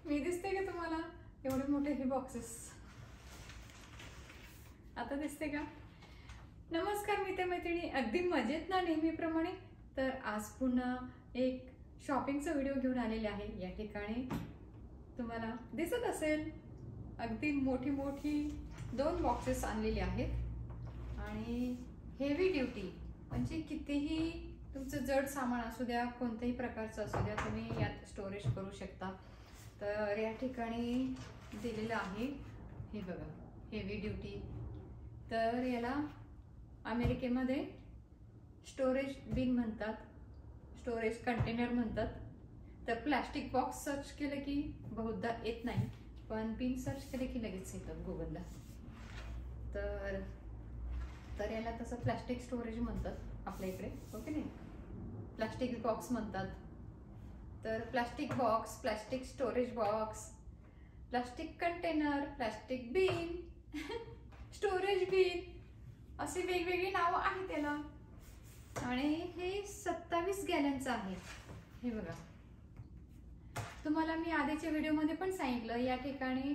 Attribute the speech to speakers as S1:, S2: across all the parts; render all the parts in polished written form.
S1: मी दिसते का तुम्हाला? एवढे मोठे हे बॉक्सेस आता दिसते का? नमस्कार मित्रमैत्रिणी, अगदी मजेत ना नेहमीप्रमाणे. तर आज पुन्हा एक शॉपिंगचा व्हिडिओ घेऊन आलेले आहे. या ठिकाणी तुम्हाला दिसत असेल अगदी मोठी मोठी 2 बॉक्सेस आणलेले आहेत आणि हेवी ड्युटी म्हणजे कितीही तुमचं जड सामान असू द्या, कोणत्याही प्रकारचं असू द्या, तुम्ही यात स्टोरेज करू शकता. तर या ठिकाणी दिलेलं आहे हे बघा, हेवी ड्युटी. तर याला अमेरिकेमध्ये स्टोरेज बिन म्हणतात, स्टोरेज कंटेनर म्हणतात. तर प्लास्टिक बॉक्स सर्च केलं की बहुधा येत नाही, पण बिन सर्च केलं की लगेच येतं गुगलला. तर याला तसं प्लास्टिक स्टोरेज म्हणतात आपल्या इकडे, ओके नाही, प्लास्टिक बॉक्स म्हणतात. तर plastic box, plastic storage box, plastic container, plastic bin, storage bin, असे वेगवेगळी नावं आहेत त्याला. आणि हे 27 गॅलनचं आहे. हे बघा, तुम्हाला मी आधीच्या व्हिडिओमध्ये पण सांगितलं, या ठिकाणी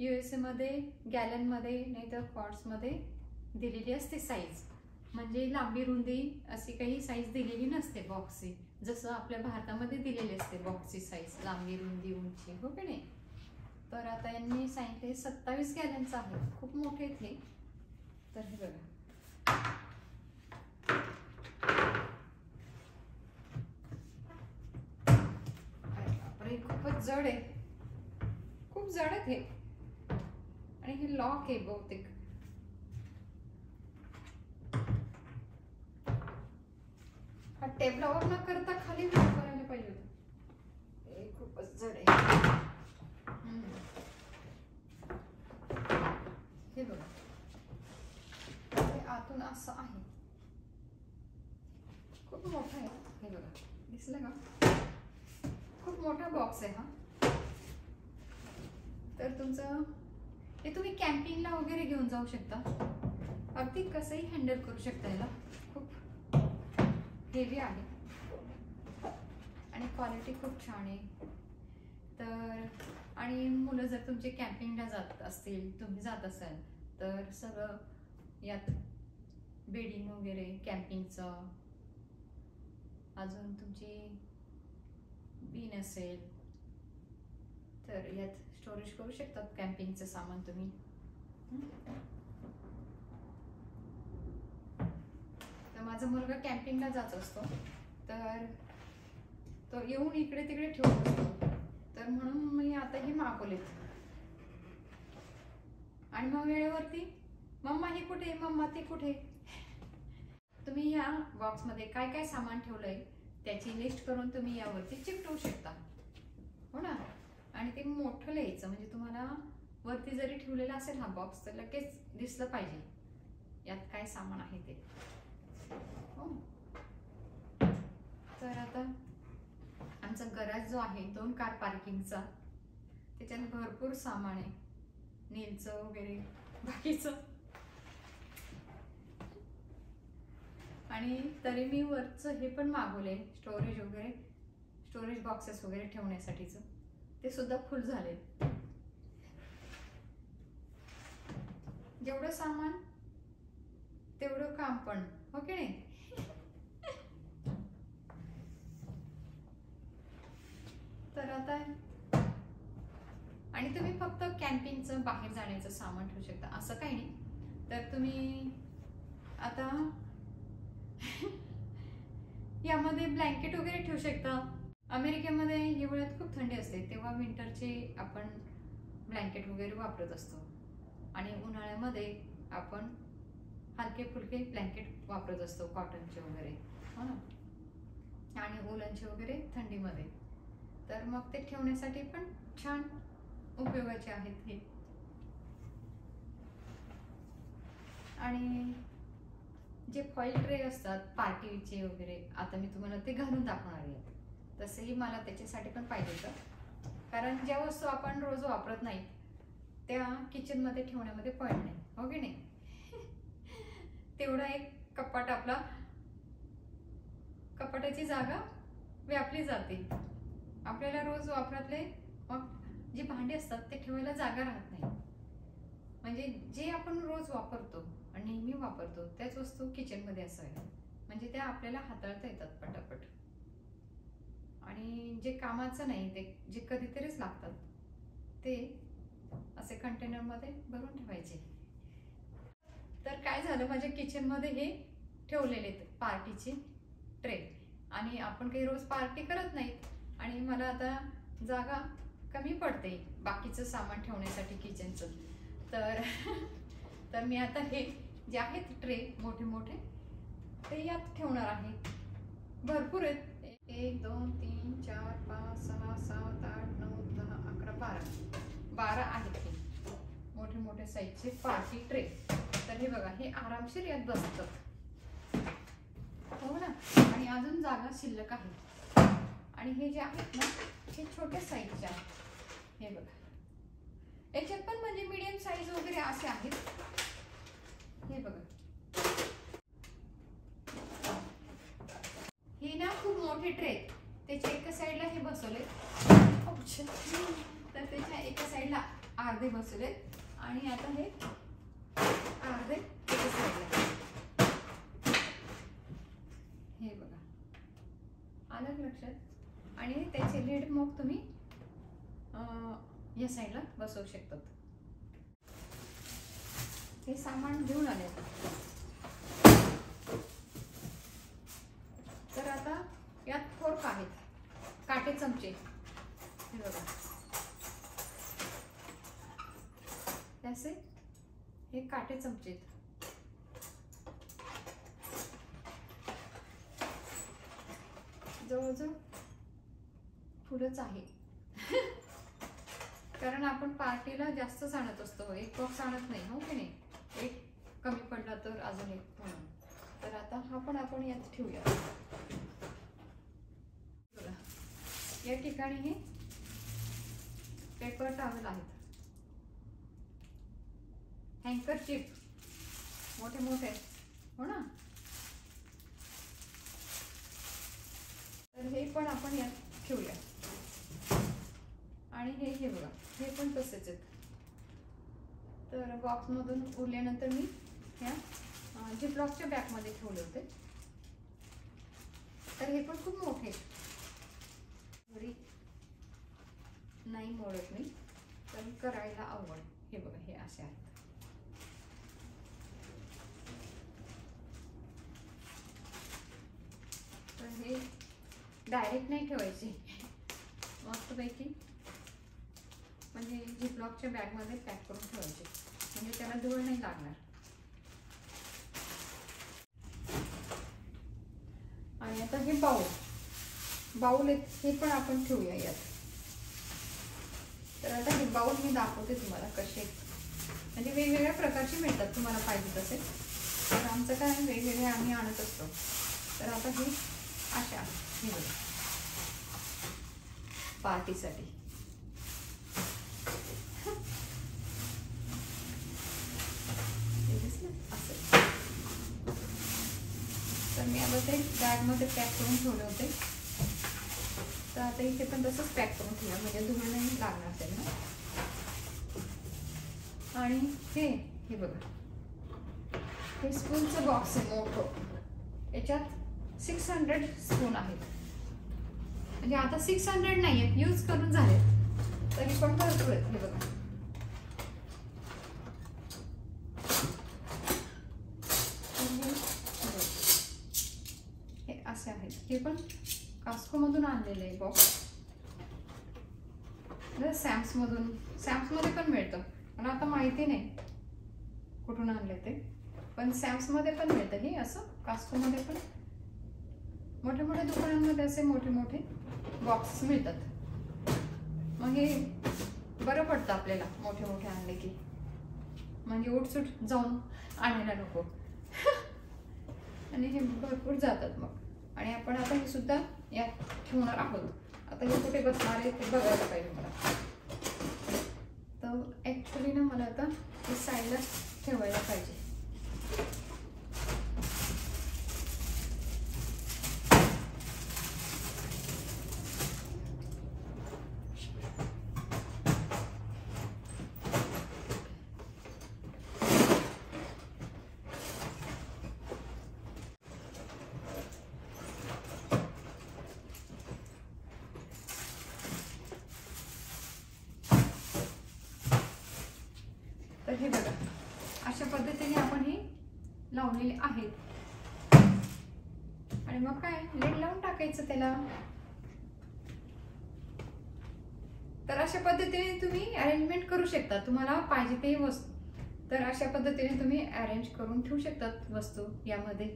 S1: USA मध्ये गॅलनमध्ये नाही तर क्वार्ट्समध्ये दिलेली असते साईज. म्हणजे लांबी रुंदी अशी काही साईज दिलेली नसते बॉक्सची, जसं आपल्या भारतामध्ये दिलेली असते बॉक्सची साईज, लांबी रुंदी उंची, हो की नाही. तर आता यांनी सांगितले 27 गॅलनचं आहे, खूप मोठे हे. तर हे बघा, अरे खूपच जड आहे, खूप जड आहेत हे. आणि हे लॉक आहे बहुतेक. हा टेबलावर न करता खाली करायला पाहिजे होतं. हे खूपच जड आहे. हे बघा, हे आतून असं आहे, खूप मोठा आहे. हे बघा, दिसलं का? खूप मोठा बॉक्स आहे हा. तर तुमचं हे तुम्ही कॅम्पिंगला वगैरे घेऊन जाऊ शकता, अगदी कसंही हँडल करू शकता. याला खूप हेवी आहे आणि क्वालिटी खूप छान आहे. तर आणि मुलं जर तुमचे कॅम्पिंगला जात असतील, तुम्ही जात असाल, तर सगळं यात बेडिंग वगैरे कॅम्पिंगचं, अजून तुमची बीन असेल तर यात स्टोरेज करू शकतात कॅम्पिंगचं सामान तुम्ही. तर माझा मुलगा कॅम्पिंगला जात असतो, तर तो येऊन इकडे तिकडे ठेवत असतो. तर म्हणून मी आता हे मागवलेत. आणि मग वेळेवरती मम्मा हे कुठे, मम्मा ते कुठे. तुम्ही या बॉक्समध्ये काय काय सामान ठेवलंय त्याची लिस्ट करून तुम्ही यावरती चिकटवू शकता, हो ना. आणि ते मोठं लिहायचं, म्हणजे तुम्हाला वरती जरी ठेवलेला असेल हा बॉक्स तर लगेच दिसलं पाहिजे यात काय सामान आहे ते, हो. तर आता आमचा गराज जो आहे 2 कार पार्किंगचा, त्याच्यात भरपूर सामान आहे, नीलचं वगैरे बाकीचं. आणि तरी मी वरचं हे पण मागवले, स्टोरेज वगैरे, स्टोरेज बॉक्सेस वगैरे ठेवण्यासाठीचं, ते सुद्धा फुल झाले. जेवढं सामान तेवढं काम पण, हो की नाही. तर आता आणि तुम्ही फक्त कॅम्पिंगचं बाहेर जाण्याचं सामान ठेवू शकता असं काही नाही. तर तुम्ही आता यामध्ये ब्लँकेट वगैरे ठेवू शकता. अमेरिकेमध्ये हिवाळ्यात खूप थंडी असते, तेव्हा विंटरचे आपण ब्लँकेट वगैरे वापरत असतो. आणि उन्हाळ्यामध्ये आपण हलके फुलके ब्लँकेट वापरत असतो, कॉटनचे वगैरे, हो ना, आणि वूलनचे वगैरे थंडीमध्ये. तर मग ते ठेवण्यासाठी पण छान उपयोगाचे आहेत हे. आणि जे फॉईल ट्रे असतात पार्टीचे वगैरे, आता मी तुम्हाला ते घालून दाखवणार आहे. तसंही मला त्याच्यासाठी पण पाहिजे होतं, कारण ज्या वस्तू आपण रोज वापरत नाही त्या किचनमध्ये ठेवण्यामध्ये पॉईंट नाही, हो की नाही. तेवढा एक कपाट, आपला कपाटाची जागा व्यापली जाते. आपल्याला रोज वापरातले मग भांडी असतात ते ठेवायला जागा राहत नाही. म्हणजे जे आपण रोज वापरतो आणि नेहमी वापरतो त्याच वस्तू किचनमध्ये असाव्या, म्हणजे त्या आपल्याला हाताळता येतात पटापट. आणि जे कामाचं नाही, ते जे कधीतरीच लागतात, ते असे कंटेनरमध्ये भरून ठेवायचे. तर काय झालं, माझ्या किचनमध्ये हे ठेवलेले आहेत पार्टीचे ट्रे, आणि आपण काही रोज पार्टी करत नाहीत आणि मला आता जागा कमी पडते बाकीचं सामान ठेवण्यासाठी किचनचं. तर मी आता हे जे आहेत ट्रे मोठे मोठे ते यात ठेवणार आहे. भरपूर आहेत. 1 2 3 4 5 6 7 8 9 10 11 12 आहेत हे मोठे मोठे साईजचे पार्टी ट्रे. तर हे बघा, हे आरामशीर यात बसतात, हो ना. आणि अजून जागा शिल्लक आहे. आणि हे जे आहेत ना, हे छोटे साईजचे आहेत. हे बघा, याच्यात पण म्हणजे मीडियम साईज वगैरे असे आहेत. हे बघा, हे ना खूप मोठे ट्रे आहेत. त्याच्या एका साईडला हे बसवले, तर त्याच्या एका साईडला अर्धे बसवले आणि आता हे अर्धे एका साईडला. हे बघा, आलं लक्षात. आणि त्याचे लीड मग तुम्ही या साईडला बसवू शकतात. हे सामान घेऊन आले. तर आता यात फोर्क आहेत, काटे चमचे. हे बघा, त्याचे हे काटे चमचे जवळजवळ फुलच आहे. कारण आपण पार्टीला जास्तच आणत असतो, एक बॉक्स आणत नाही, हो की नाही. एक कमी पडला तर अजून एक म्हणून. तर आता हा पण आपण यात ठेवूया. बघा, या ठिकाणी हे पेपर टॉवेल आहेत, हँकरचिप मोठे मोठे, हो ना. तर हे पण आपण यात ठेवूया. आणि हे बघा, हे पण तसेच आहेत. तर बॉक्समधून उरल्यानंतर मी ह्या झिपलॉकच्या बॅगमध्ये ठेवले होते. तर हे पण खूप मोठे, घरी नाही मोडत मी, तर करायला आवड. हे बघा, हे असे आहेत. तर हे डायरेक्ट नाही ठेवायचे, मस्तपैकी म्हणजे झिपलॉकच्या बॅगमध्ये पॅक करून ठेवायचे, म्हणजे त्याला धूळ नाही लागणार. आणि आता हे बाउल आहेत, हे पण आपण ठेवूया यात. तर आता हे बाउल मी दाखवते तुम्हाला कसे, म्हणजे वेगवेगळ्या प्रकारचे मिळतात, तुम्हाला पाहिजे तसे. तर आमचं काय वेगवेगळे आम्ही आणत असतो. तर आता हे अशा, हे बघा, पार्टीसाठी. तर मी आता ते बॅगमध्ये पॅक करून ठेवले होते. तर आता इथे पण तसंच पॅक करून ठेवा, म्हणजे धूळ नाही लागणार त्यांना. आणि हे बघा, हे स्पूनचं बॉक्स आहे मोठं. याच्यात 600 स्पून आहेत, म्हणजे आता 600 नाही आहेत, यूज करून झाले तरी पण भरपूर आहेत. हे बघा, हे असे आहेत. हे पण कास्को मधून आणलेले आहे बॉक्स, सॅम्स मध्ये पण मिळतं. मला आता माहिती नाही कुठून आणले ते, पण सॅम्स मध्ये पण मिळतं हे असं. कास्को मध्ये पण, मोठ्या मोठ्या दुकानांमध्ये असे मोठे मोठे बॉक्स मिळतात. मग हे बरं पडतं आपल्याला मोठे मोठे आणले की, म्हणजे उठसूट जाऊन आणायला नको. आणि हे भरपूर जातात मग. आणि आपण आता हे सुद्धा यात ठेवणार आहोत. आता हे कुठे बसणार आहे ते बघायला पाहिजे मला. तर ॲक्च्युली ना मला आता हे साईडला ठेवायला पाहिजे. लावलेले आहेत. आणि मग काय लेड लावून टाकायचं त्याला. तर अशा पद्धतीने तुम्ही अरेंजमेंट करू शकता. तुम्हाला पाहिजे ते वस्तू तर अशा पद्धतीने तुम्ही अरेंज करून ठेवू शकतात वस्तू यामध्ये,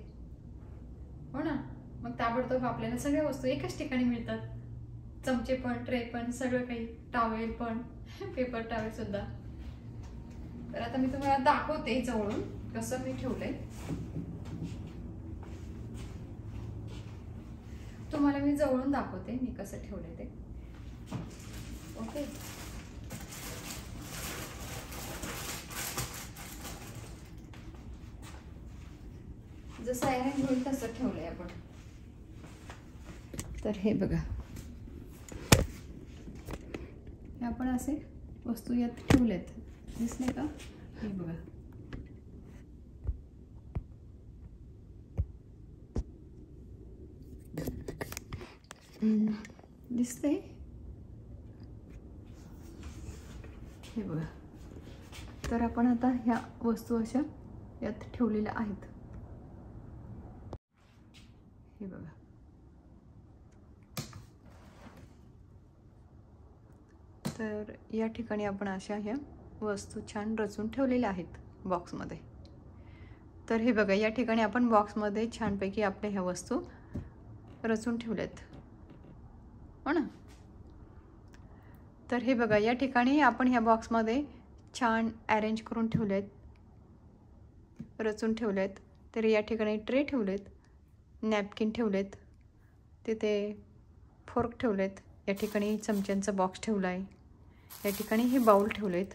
S1: हो ना. मग ताबडतोब आपल्याला सगळ्या वस्तू एकाच ठिकाणी मिळतात. चमचे पण, ट्रे पण, सगळं काही, टॉवेल पण, पेपर टॉवेल सुद्धा. तर आता मी तुम्हाला दाखवते जवळून कसं मी ठेवलंय. तुम्हाला मी जवळून दाखवते मी कसं ठेवलंय ते. ओके. जसं अरेंज होईल तसं ठेवलंय आपण. तर हे बघा, हे आपण असे वस्तू यात ठेवलेत, दिसले का? हे बघा, दिसते? हे बघा. तर आपण आता ह्या वस्तू अशा यात ठेवलेल्या आहेत. हे बघा. तर या ठिकाणी आपण अशा ह्या वस्तू छान रचून ठेवलेल्या आहेत बॉक्समध्ये. तर हे बघा, या ठिकाणी आपण बॉक्समध्ये छानपैकी आपल्या ह्या वस्तू रचून ठेवल्यात, हो ना. तर हे बघा, या ठिकाणी आपण ह्या बॉक्समध्ये छान अरेंज करून ठेवलेत, रचून ठेवलेत. तर या ठिकाणी ट्रे ठेवलेत, नॅपकिन ठेवलेत, तिथे फोर्क ठेवलेत, या ठिकाणी चमच्यांचा बॉक्स ठेवला आहे, या ठिकाणी हे बाउल ठेवलेत.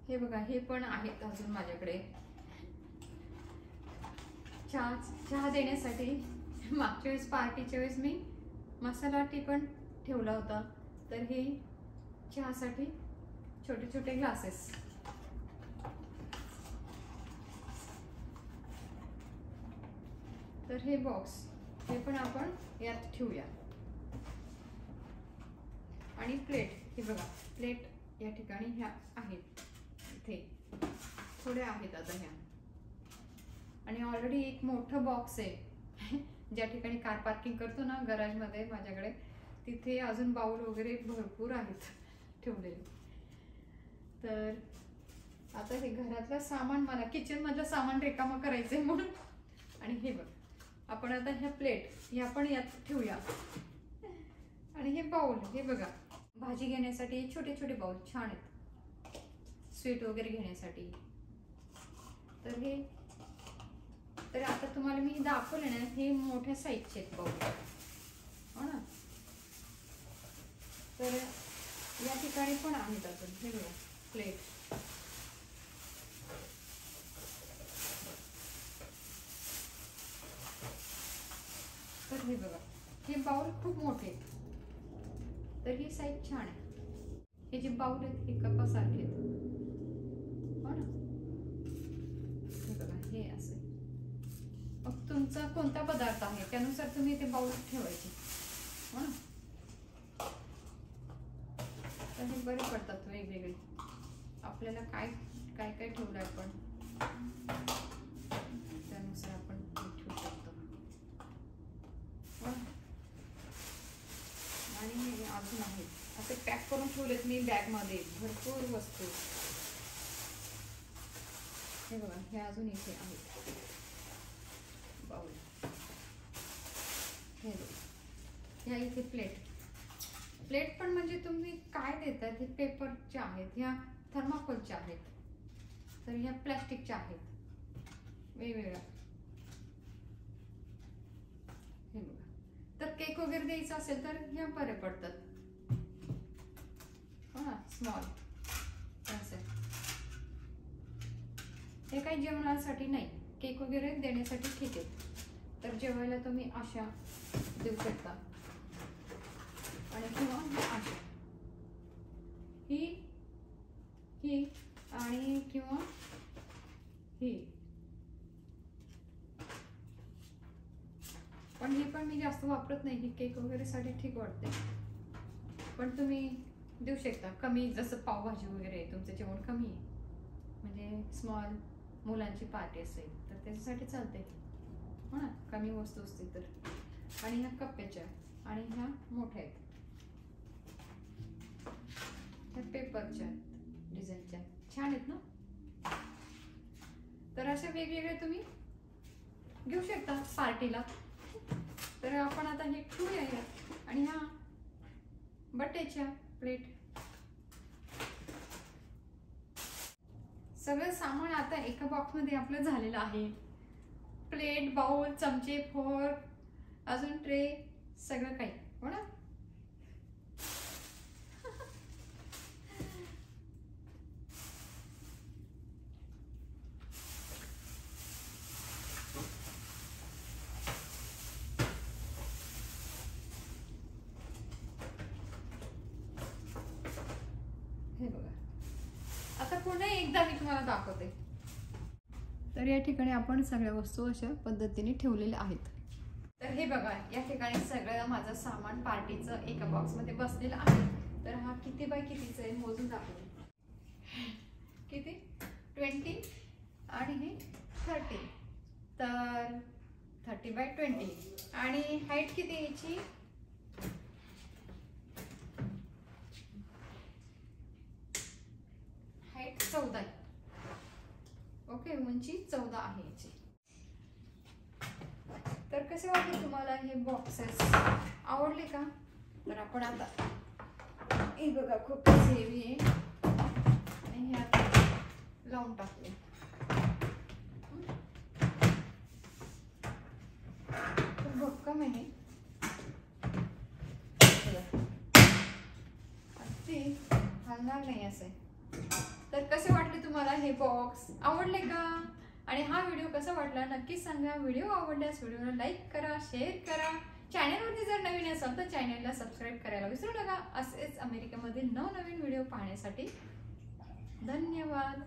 S1: हे बघा, हे पण आहेत अजून माझ्याकडे चहा देण्यासाठी. मागच्या वेळेस पार्टीच्या वेळेस मी मसाला टी पण ठेवला होता. तर हे चहासाठी छोटे छोटे ग्लासेस. तर हे बॉक्स, हे पण आपण यात ठेवूया. आणि प्लेट, हे बघा, प्लेट या ठिकाणी ह्या आहेत, इथे थोड्या आहेत आता ह्या. आणि ऑलरेडी एक मोठं बॉक्स आहे ज्या ठिकाणी कार पार्किंग करतो ना गॅरेजमध्ये माझ्याकडे, तिथे अजून बाउल वगैरे भरपूर आहेत ठेवलेले. तर आता हे घरातलं सामान, मला किचन मधलं सामान रिकामं करायचंय म्हणून. आणि हे बघ, आपण आता ह्या प्लेट ह्या पण यात ठेवूया. आणि हे बाउल, हे बघा, भाजी घेण्यासाठी छोटे छोटे बाउल छान आहेत, स्वीट वगैरे घेण्यासाठी. तर हे, तर आता तुम्हाला मी दाखवले ना, हे मोठ्या साईजचे आहेत बाउल, हो ना. तर या ठिकाणी पण आहेत अजून, हे बघा, प्लेट. तर हे बघा, हे बाउल खूप मोठे आहेत. तर ही साईज छान आहे. हे जे बाउल आहेत हे कपासारखे आहेत, हो ना. हे बघा, हे असं. मग तुमचा कोणता पदार्थ आहे त्यानुसार तुम्ही ते बाउल ठेवायचे, हो ना. तर हे बरे पडतात वेगवेगळे. आपल्याला काय काय काय ठेवलं आपण त्यानुसार आपण ठेवू शकतो. आणि हे अजून आहेत असे पॅक करून ठेवलेत मी बॅगमध्ये भरपूर वस्तू. हे बघा, हे अजून इथे आहेत बाउल. हे बघा, ह्या इथे प्लेट. प्लेट पण म्हणजे तुम्ही काय देतात, हे पेपरच्या आहेत, ह्या थर्माकोलच्या आहेत, तर ह्या प्लॅस्टिकच्या आहेत वेगवेगळ्या. हे बघा, तर केक वगैरे द्यायचा असेल तर ह्या बरे पडतात, हो ना, स्मॉल असे. हे काही जेवणासाठी नाही, केक वगैरे देण्यासाठी ठीक आहे. तर जेवायला तुम्ही अशा देऊ शकता. आणि किंवा अशा, ही आणि किंवा ही. पण ही पण मी जास्त वापरत नाही, ही केक वगैरे साठी ठीक वाटते. पण तुम्ही देऊ शकता कमी, जसं पावभाजी वगैरे तुमचं जेवण कमी आहे म्हणजे स्मॉल मुलांची पार्टी असेल तर त्याच्यासाठी चालते हो ना, कमी वस्तू असतील तर. आणि ह्या कप्प्याच्या आणि ह्या मोठ्या आहेत, ह्या पेपरच्या डिझाईनच्या, छान आहेत ना. तर अशा वेगवेगळे तुम्ही घेऊ शकता पार्टीला. तर आपण आता हे ठेवूया यात. आणि ह्या बट्ट्याच्या प्लेट, सगळं सामान आता एका बॉक्स मध्ये आपलं झालेलं आहे. प्लेट, बाउल, चमचे, फोर्क, अजून ट्रे, सगळं काही हो ना. हे बघा, आता पुन्हा एकदा मी तुम्हाला दाखवते. तर या ठिकाणी आपण सगळ्या वस्तू अशा पद्धतीने ठेवलेल्या आहेत. तर हे बघा, या ठिकाणी सगळं माझं सामान पार्टीचं एका बॉक्स मध्ये बसलेलं आहे. तर हा किती बाय कितीचं आहे मोजून दाखवते. किती, 20 आणि हे 30. तर 30 बाय 20. आणि हाईट किती याची, हाईट 14 आहे. ओके, उंची 14 आहे याची. तर कसे वाटले तुम्हाला हे बॉक्सेस, आवडले का? तर आपण आता हे बघा खूप हेवी आहे आणि हे आता लावून टाकूया. खूप भक्कम आहे ते, हलणार नाही असे. तर कसे वाटले तुम्हाला हे बॉक्स, आवडले का? आणि हा व्हिडिओ कसा वाटला नक्कीच सांगा. व्हिडिओ आवडल्यास व्हिडिओला लाईक करा, शेअर करा. चॅनलवरती जर नवीन असाल तर चॅनलला सबस्क्राईब करायला विसरू नका. असेच अमेरिकेमधील नवनवीन व्हिडिओ पाहण्यासाठी. धन्यवाद.